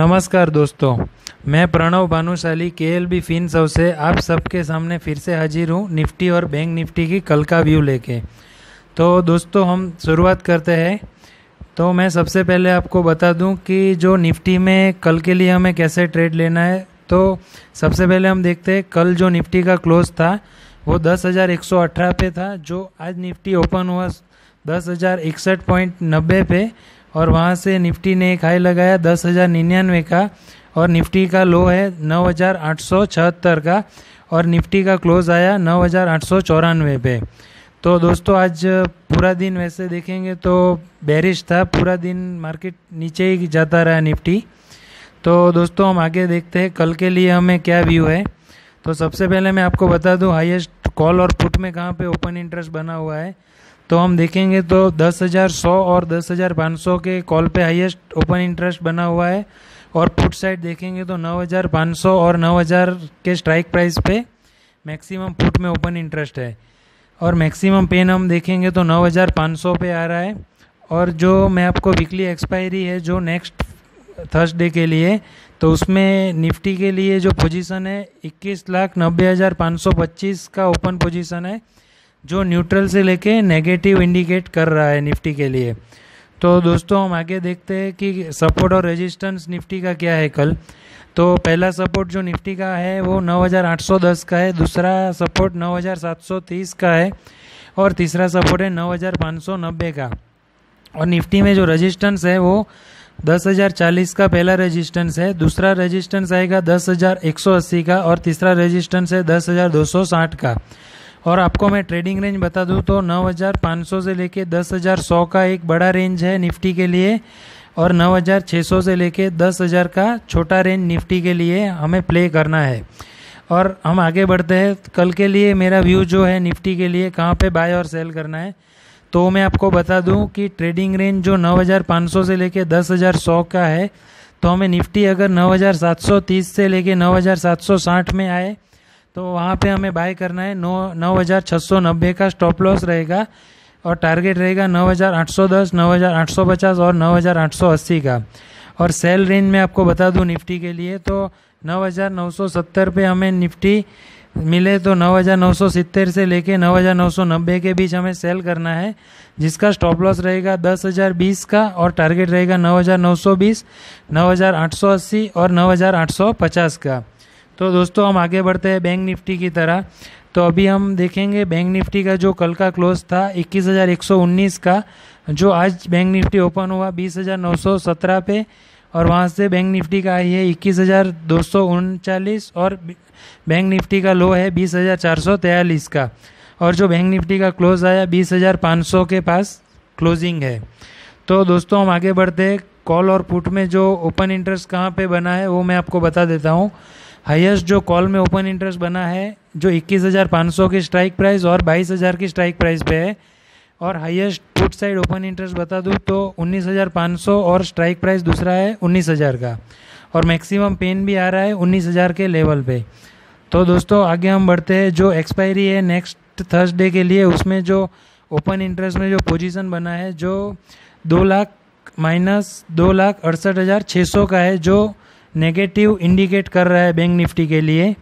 नमस्कार दोस्तों, मैं प्रणव भानुशाली केएलबी फिनसर्व से आप सबके सामने फिर से हाजिर हूँ निफ्टी और बैंक निफ्टी की कल का व्यू लेके। तो दोस्तों हम शुरुआत करते हैं। तो मैं सबसे पहले आपको बता दूं कि जो निफ्टी में कल के लिए हमें कैसे ट्रेड लेना है। तो सबसे पहले हम देखते हैं कल जो निफ्टी का क्लोज था वो 10,118 पे था। जो आज निफ्टी ओपन हुआ 10,061.90 पे और वहाँ से निफ्टी ने एक हाई लगाया 10,099 का और निफ्टी का लो है 9,876 का और निफ्टी का क्लोज आया 9,894 पे। तो दोस्तों आज पूरा दिन वैसे देखेंगे तो बेरिश था, पूरा दिन मार्केट नीचे ही जाता रहा निफ्टी। तो दोस्तों हम आगे देखते हैं कल के लिए हमें क्या व्यू है। तो सबसे पहले मैं आपको बता दूं हाईएस्ट कॉल और पुट में कहाँ पे ओपन इंटरेस्ट बना हुआ है। तो हम देखेंगे तो 10,100 और 10,500 के कॉल पे हाईएस्ट ओपन इंटरेस्ट बना हुआ है और पुट साइड देखेंगे तो 9,500 और 9,000 के स्ट्राइक प्राइस पे मैक्सिमम पुट में ओपन इंटरेस्ट है और मैक्सिमम पेन हम देखेंगे तो 9,500 पे आ रहा है। और जो मैं आपको वीकली एक्सपायरी है जो नेक्स्ट थर्सडे के लिए, तो उसमें निफ्टी के लिए जो पोजीशन है 21,90,525 का ओपन पोजीशन है जो न्यूट्रल से लेके नेगेटिव इंडिकेट कर रहा है निफ्टी के लिए। तो दोस्तों हम आगे देखते हैं कि सपोर्ट और रेजिस्टेंस निफ्टी का क्या है कल। तो पहला सपोर्ट जो निफ्टी का है वो 9,810 का है, दूसरा सपोर्ट 9,730 का है और तीसरा सपोर्ट है 9,590 का। और निफ्टी में जो रेजिस्टेंस है वो 10,040 का पहला रेजिस्टेंस है, दूसरा रेजिस्टेंस आएगा 10,180 का और तीसरा रेजिस्टेंस है 10,260 का। और आपको मैं ट्रेडिंग रेंज बता दूं तो 9,500 से लेके 10,100 का एक बड़ा रेंज है निफ्टी के लिए और 9,600 से लेके 10,000 का छोटा रेंज निफ्टी के लिए हमें प्ले करना है। और हम आगे बढ़ते हैं कल के लिए मेरा व्यू जो है निफ्टी के लिए कहाँ पे बाय और सेल करना है। तो मैं आपको बता दूं कि ट्रेडिंग रेंज जो 9,500 से लेके 10,100 का है, तो हमें निफ्टी अगर 9,730 से लेके 9,760 में आए तो वहाँ पे हमें बाय करना है। 9,690 का स्टॉप लॉस रहेगा और टारगेट रहेगा 9,810, 9,850 और 9,880 का। और सेल रेंज में आपको बता दूं निफ्टी के लिए तो 9,970 पे हमें निफ्टी मिले तो 9,970 से लेके 9,990 के बीच हमें सेल करना है, जिसका स्टॉप लॉस रहेगा 10,020 का और टारगेट रहेगा 9,920, 9,880 और 9,850 का। तो दोस्तों हम आगे बढ़ते हैं बैंक निफ्टी की तरह। तो अभी हम देखेंगे बैंक निफ्टी का जो कल का क्लोज था 21,119 का, जो आज बैंक निफ्टी ओपन हुआ 20,917 पे और वहाँ से बैंक निफ्टी का आई है 21,239 और बैंक निफ्टी का लो है 20,443 का और जो बैंक निफ्टी का क्लोज आया 20,500 के पास क्लोजिंग है। तो दोस्तों हम आगे बढ़ते हैं कॉल और पुट में जो ओपन इंटरेस्ट कहाँ पे बना है वो मैं आपको बता देता हूँ। हाईएस्ट जो कॉल में ओपन इंटरेस्ट बना है जो 21,500 की स्ट्राइक प्राइस और 22,000 की स्ट्राइक प्राइस पे है और highest put side open interest बता दूं तो 19,500 और स्ट्राइक प्राइस दूसरा है 19,000 का और मैक्सिमम पेन भी आ रहा है 19,000 के लेवल पे। तो दोस्तों आगे हम बढ़ते हैं जो एक्सपायरी है नेक्स्ट थर्सडे के लिए, उसमें जो ओपन इंटरेस्ट में जो पोजीशन बना है जो 2 लाख माइनस 2,68,600 का है जो नेगेटिव इंडिकेट कर रहा है बैंक निफ्टी के लिए।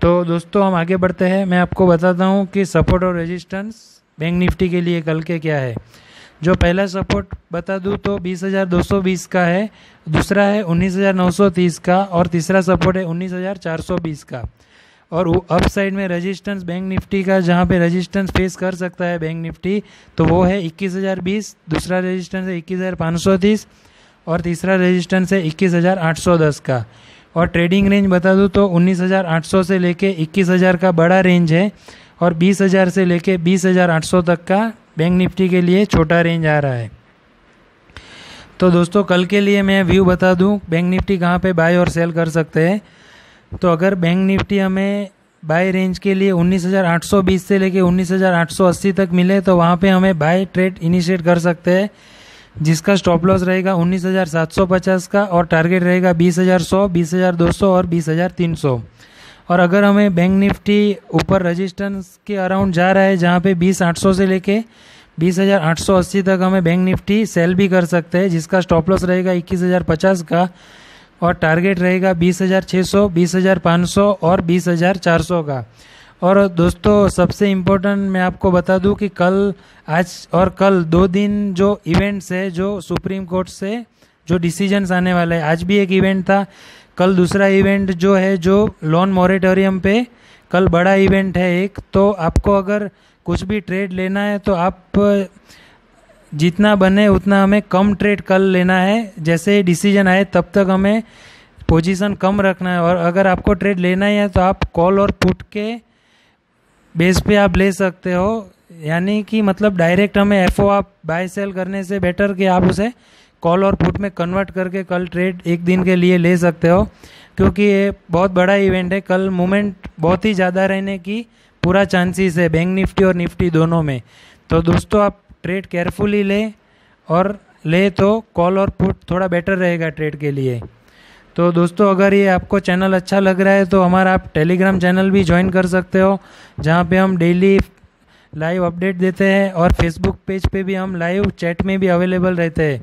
तो दोस्तों हम आगे बढ़ते हैं, मैं आपको बताता हूँ कि सपोर्ट और रेजिस्टेंस बैंक निफ्टी के लिए कल के क्या है। जो पहला सपोर्ट बता दूँ तो 20,220 का है, दूसरा है 19,930 का और तीसरा सपोर्ट है 19,420 का। और अप साइड में रेजिस्टेंस बैंक निफ्टी का जहाँ पे रेजिस्टेंस फेस कर सकता है बैंक निफ्टी तो वो है 21,020, दूसरा रेजिस्टेंस है 21,530 और तीसरा रेजिस्टेंस है 21,810 का। और ट्रेडिंग रेंज बता दूं तो 19,800 से लेके 21,000 का बड़ा रेंज है और 20,000 से लेके 20,800 तक का बैंक निफ्टी के लिए छोटा रेंज आ रहा है। तो दोस्तों कल के लिए मैं व्यू बता दूं बैंक निफ्टी कहाँ पे बाय और सेल कर सकते हैं। तो अगर बैंक निफ्टी हमें बाय रेंज के लिए 19,820 से लेके 19,880 तक मिले तो वहाँ पे हमें बाय ट्रेड इनिशिएट कर सकते हैं, जिसका स्टॉप लॉस रहेगा 19,750 का और टारगेट रहेगा 20,100, 20,200 और 20,300। और अगर हमें बैंक निफ्टी ऊपर रेजिस्टेंस के अराउंड जा रहा है जहाँ पे 20,800 से लेके 20,880 तक हमें बैंक निफ्टी सेल भी कर सकते हैं, जिसका स्टॉप लॉस रहेगा 21,050 का और टारगेट रहेगा 20,600, 20,500 और 20,400 का। और दोस्तों सबसे इम्पोर्टेंट मैं आपको बता दूं कि कल, आज और कल 2 दिन जो इवेंट्स है, जो सुप्रीम कोर्ट से जो डिसीजंस आने वाला है, आज भी एक इवेंट था, कल दूसरा इवेंट जो है जो लोन मॉरेटोरियम पे, कल बड़ा इवेंट है एक। तो आपको अगर कुछ भी ट्रेड लेना है तो आप जितना बने उतना हमें कम ट्रेड कल लेना है। जैसे ही डिसीजन आए तब तक हमें पोजीशन कम रखना है। और अगर आपको ट्रेड लेना ही है तो आप कॉल और पुट के बेस पे आप ले सकते हो, यानी कि मतलब डायरेक्ट हमें एफओ आप बाय सेल करने से बेटर कि आप उसे कॉल और पुट में कन्वर्ट करके कल ट्रेड एक दिन के लिए ले सकते हो, क्योंकि ये बहुत बड़ा इवेंट है। कल मूवमेंट बहुत ही ज़्यादा रहने की पूरा चांसेस है बैंक निफ्टी और निफ्टी दोनों में। तो दोस्तों आप ट्रेड केयरफुली ले, और ले तो कॉल और पुट थोड़ा बेटर रहेगा ट्रेड के लिए। तो दोस्तों अगर ये आपको चैनल अच्छा लग रहा है तो हमारा आप टेलीग्राम चैनल भी ज्वाइन कर सकते हो, जहाँ पे हम डेली लाइव अपडेट देते हैं, और फेसबुक पेज पे भी हम लाइव चैट में भी अवेलेबल रहते हैं।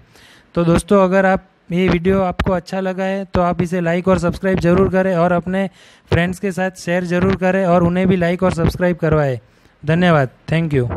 तो दोस्तों अगर आप ये वीडियो आपको अच्छा लगा है तो आप इसे लाइक और सब्सक्राइब ज़रूर करें, और अपने फ्रेंड्स के साथ शेयर ज़रूर करें, और उन्हें भी लाइक और सब्सक्राइब करवाएं। धन्यवाद, थैंक यू।